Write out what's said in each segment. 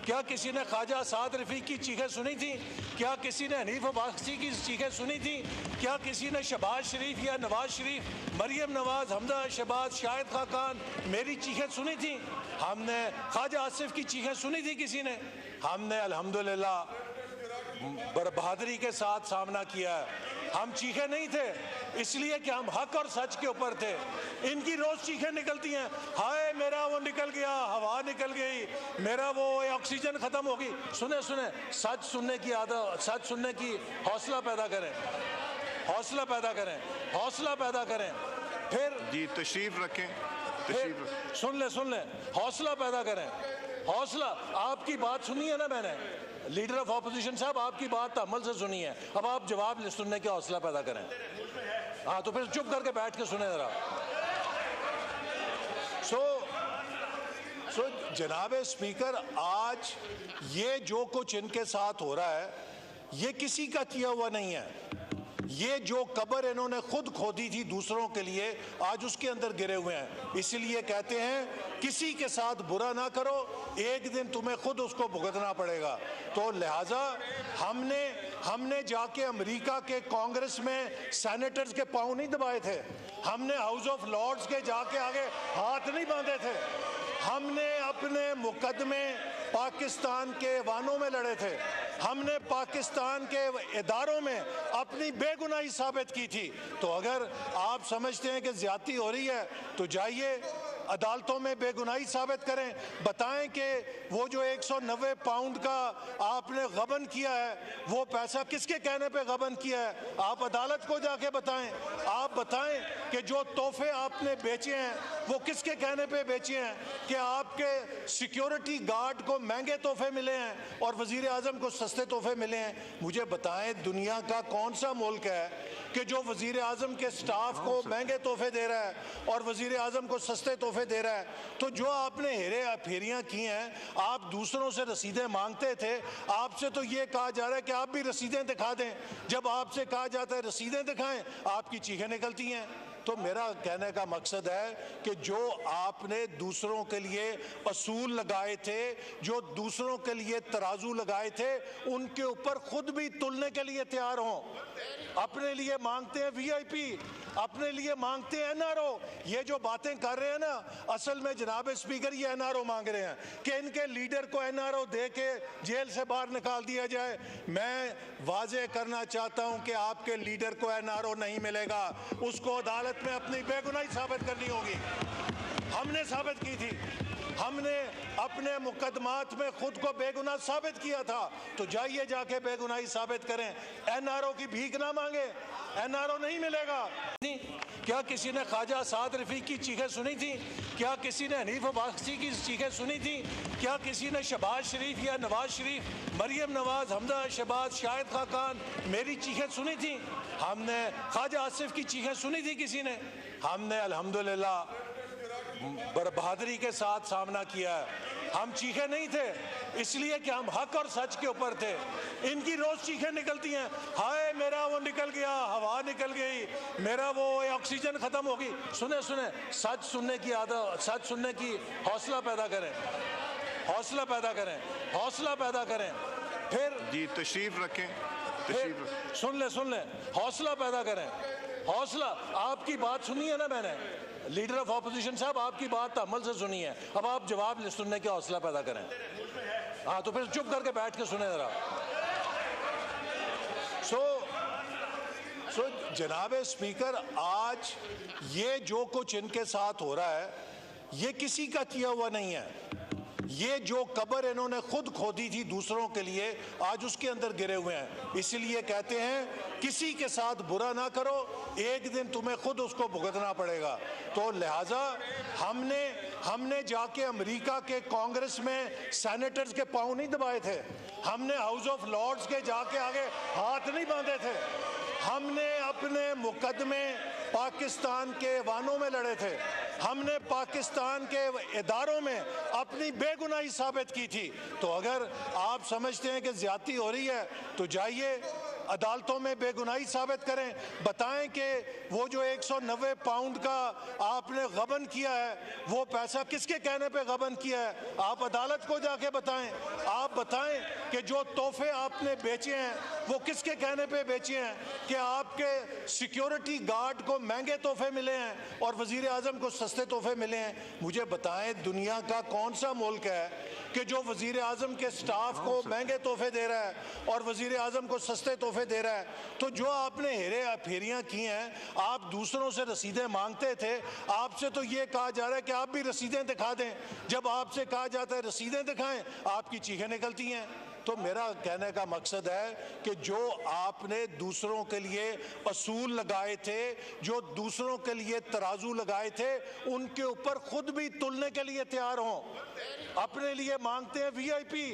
क्या किसी ने ख्वाजा साद रफ़ी की चीखें सुनी थी? क्या किसी ने हनीफ अब्बासी की चीखें सुनी थी? क्या किसी ने शहबाज शरीफ या नवाज शरीफ, मरियम नवाज, हमदा शहबाज, शाहिद खाकान मेरी चीखें सुनी थी? हमने ख्वाजा आसिफ की चीखें सुनी थी किसी ने? हमने अल्हम्दुलिल्लाह बहादुरी के साथ सामना किया है। हम चीखे नहीं थे इसलिए कि हम हक और सच के ऊपर थे। इनकी रोज चीखें निकलती हैं, हाय मेरा वो निकल गया, हवा निकल गई, मेरा वो ऑक्सीजन खत्म होगी। सुने सुने, सच सुनने की आदत, सच सुनने की हौसला पैदा करें, हौसला पैदा करें, हौसला पैदा करें। फिर जी तशरीफ रखें, सुन ले, हौसला पैदा करें, हौसला। आपकी बात सुनी है ना मैंने, लीडर ऑफ ऑपोजिशन साहब, आपकी बात अमल से सुनी है, अब आप जवाब सुनने का हौसला पैदा करें। हाँ तो फिर चुप करके बैठ के सुने जरा। सो जनाब स्पीकर, आज ये जो कुछ इनके साथ हो रहा है ये किसी का किया हुआ नहीं है। ये जो कब्र इन्होंने खुद खोदी थी दूसरों के लिए, आज उसके अंदर गिरे हुए हैं। इसीलिए कहते हैं किसी के साथ बुरा ना करो, एक दिन तुम्हें खुद उसको भुगतना पड़ेगा। तो लिहाजा हमने जाके अमेरिका के कांग्रेस में सेनेटर्स के पांव नहीं दबाए थे, हमने हाउस ऑफ लॉर्ड्स के जाके आगे हाथ नहीं बांधे थे, हमने अपने मुकदमे पाकिस्तान के वानों में लड़े थे, हमने पाकिस्तान के इदारों में अपनी बेगुनाही साबित की थी। तो अगर आप समझते हैं कि ज्यादती हो रही है तो जाइए अदालतों में बेगुनाही साबित करें, बताएं कि वो जो 190 पाउंड का आपने गबन किया है वो पैसा किसके कहने पे गबन किया है, आप अदालत को जाके बताएं। आप बताएं कि जो तोहफे आपने बेचे हैं वो किसके कहने पे बेचे हैं, कि आपके सिक्योरिटी गार्ड को महंगे तोहफे मिले हैं और वजीर आजम को सस्ते तोहफे मिले हैं। मुझे बताएं दुनिया का कौन सा मुल्क है कि जो वजीर आजम के स्टाफ को महंगे तोहफे दे रहा है और वजीर आजम को सस्ते तोहफे दे रहा है। तो जो आपने हेरे फेरियां की हैं, आप दूसरों से रसीदें मांगते थे, आपसे तो ये कहा जा रहा है कि आप भी रसीदें दिखा दें। जब आपसे कहा जाता है रसीदें दिखाएं, आपकी चीखें निकलती हैं। तो मेरा कहने का मकसद है कि जो आपने दूसरों के लिए असूल लगाए थे, जो दूसरों के लिए तराजू लगाए थे, उनके ऊपर खुद भी तुलने के लिए तैयार हों। अपने लिए मांगते हैं वीआईपी, अपने लिए मांगते हैं एनआरओ। ये जो बातें कर रहे हैं ना, असल में जनाब स्पीकर ये एनआरओ मांग रहे हैं कि इनके लीडर को एनआरओ दे के जेल से बाहर निकाल दिया जाए। मैं वाजे करना चाहता हूं कि आपके लीडर को एनआरओ नहीं मिलेगा, उसको अदालत में अपनी बेगुनाही साबित करनी होगी। हमने साबित की थी, हमने अपने मुकदमात में खुद को बेगुनाह साबित किया था। तो जाइए जाके बेगुनाही साबित करें, एनआरओ की भीख ना मांगे, एनआरओ नहीं मिलेगा। क्या किसी ने ख्वाजा साद रफ़ी की चीखें सुनी थी? क्या किसी ने हनीफ अब्बासी की चीखें सुनी थी? क्या किसी ने शहबाज शरीफ या नवाज शरीफ, मरियम नवाज, हमदा शहबाज, शाहिद खाकान मेरी चीखें सुनी थी? हमने ख्वाजा आसिफ की चीखें सुनी थी किसी ने? हमने अल्हम्दुलिल्लाह बहादुरी के साथ सामना किया है। हम चीखे नहीं थे इसलिए कि हम हक और सच के ऊपर थे। इनकी रोज चीखें निकलती हैं, हाय मेरा वो निकल गया, हवा निकल गई, मेरा वो ऑक्सीजन खत्म होगी। सुने सुने, सच सुनने की आदत, सच सुनने की हौसला पैदा करें, हौसला पैदा करें, हौसला पैदा करें। फिर जी तशरीफ रखें, सुन ले, हौसला पैदा करें, हौसला। आपकी बात सुनी है ना मैंने, लीडर ऑफ ऑपोजिशन साहब, आपकी बात अमल से सुनी है, अब आप जवाब सुनने का हौसला पैदा करें। हाँ तो फिर चुप करके बैठ के सुने जरा। सो जनाब स्पीकर, आज ये जो कुछ इनके साथ हो रहा है ये किसी का किया हुआ नहीं है। ये जो कब्र इन्होंने खुद खोदी थी दूसरों के लिए, आज उसके अंदर गिरे हुए हैं। इसीलिए कहते हैं किसी के साथ बुरा ना करो, एक दिन तुम्हें खुद उसको भुगतना पड़ेगा। तो लिहाजा हमने जाके अमेरिका के कांग्रेस में सेनेटर्स के पांव नहीं दबाए थे, हमने हाउस ऑफ लॉर्ड्स के जाके आगे हाथ नहीं बांधे थे, हमने अपने मुकदमे पाकिस्तान के वानों में लड़े थे, हमने पाकिस्तान के इदारों में अपनी बेगुनाही साबित की थी। तो अगर आप समझते हैं कि ज्यादती हो रही है तो जाइए अदालतों में बेगुनाही साबित करें, बताएं कि वो जो 190 पाउंड का आपने गबन किया है वो पैसा किसके कहने पे गबन किया है, आप अदालत को जाके बताएं। आप बताएं कि जो तोहफे आपने बेचे हैं वो किसके कहने पे बेचे हैं, कि आपके सिक्योरिटी गार्ड को महंगे तोहफे मिले हैं और वजीर आजम को सस्ते तोहफे मिले हैं। मुझे बताएं दुनिया का कौन सा मुल्क है कि जो वजीर आजम के स्टाफ को महंगे तोहफे दे रहा है और वजीर आजम को सस्ते तोहफे दे रहा है। तो जो आपने हेरे फेरियां की हैं, आप दूसरों से रसीदें मांगते थे, आपसे तो ये कहा जा रहा है कि आप भी रसीदें दिखा दें। जब आपसे कहा जाता है रसीदें दिखाएं, आपकी चीखें निकलती हैं। तो मेरा कहने का मकसद है कि जो आपने दूसरों के लिए असूल लगाए थे, जो दूसरों के लिए तराजू लगाए थे, उनके ऊपर खुद भी तुलने के लिए तैयार हों। अपने लिए मांगते हैं वीआईपी,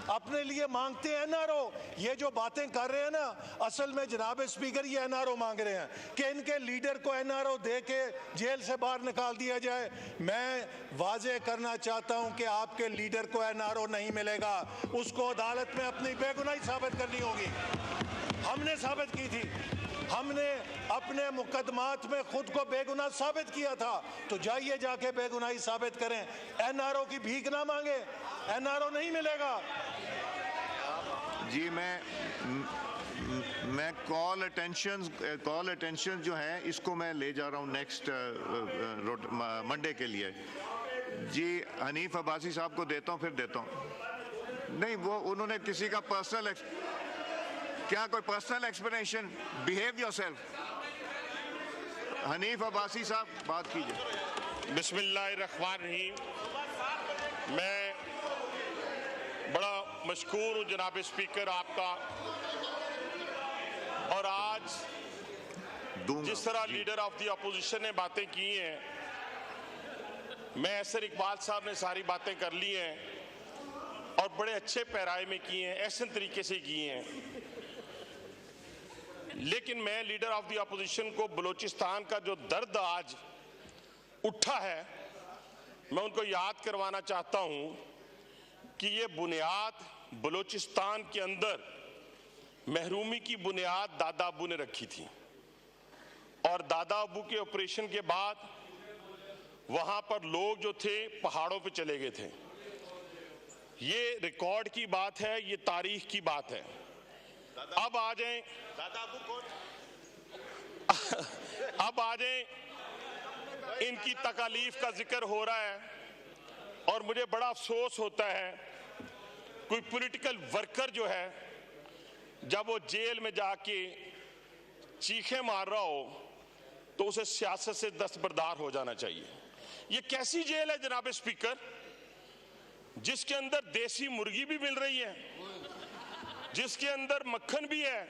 अपने लिए मांगते हैं एनआरओ। ये जो बातें कर रहे हैं ना, असल में जनाब स्पीकर ये एनआरओ मांग रहे हैं कि इनके लीडर को एनआरओ दे के जेल से बाहर निकाल दिया जाए। मैं वाजे करना चाहता हूं कि आपके लीडर को एनआरओ नहीं मिलेगा, उसको अदालत में अपनी बेगुनाही साबित करनी होगी। हमने साबित की थी, हमने अपने मुकदमात में खुद को बेगुनाह साबित किया था। तो जाइए जाके बेगुनाही साबित करें, एनआरओ की भीख ना मांगे, एनआरओ नहीं मिलेगा। जी मैं कॉल अटेंशन जो है इसको मैं ले जा रहा हूँ नेक्स्ट मंडे के लिए। जी हनीफ अब्बासी साहब को देता हूँ, फिर देता हूँ। नहीं, वो उन्होंने किसी का पर्सनल, क्या कोई personal explanation? Behave yourself. Hanif Abbasi साहब बात कीजिए। बिस्मिल्लाहिर्रहमानिर्रहीम। मैं बड़ा मशकूर हूँ जनाब स्पीकर आपका। और आज जिस तरह लीडर ऑफ द अपोजिशन ने बातें की हैं, मैं ऐसर इकबाल साहब ने सारी बातें कर ली हैं और बड़े अच्छे पैराए में की हैं, ऐसे तरीके से की हैं। लेकिन मैं लीडर ऑफ द अपोजिशन को बलूचिस्तान का जो दर्द आज उठा है, मैं उनको याद करवाना चाहता हूं कि ये बुनियाद बलूचिस्तान के अंदर महरूमी की बुनियाद दादा अबू ने रखी थी और दादा अबू के ऑपरेशन के बाद वहां पर लोग जो थे पहाड़ों पे चले गए थे। ये रिकॉर्ड की बात है, ये तारीख की बात है। अब आ जाएं, दादा अबू कौन? अब आ जाएं, इनकी तकालीफ का जिक्र हो रहा है और मुझे बड़ा अफसोस होता है कोई पॉलिटिकल वर्कर जो है जब वो जेल में जाके चीखें मार रहा हो तो उसे सियासत से दस्तबरदार हो जाना चाहिए। ये कैसी जेल है जनाब स्पीकर, जिसके अंदर देसी मुर्गी भी मिल रही है, जिसके अंदर मक्खन भी है,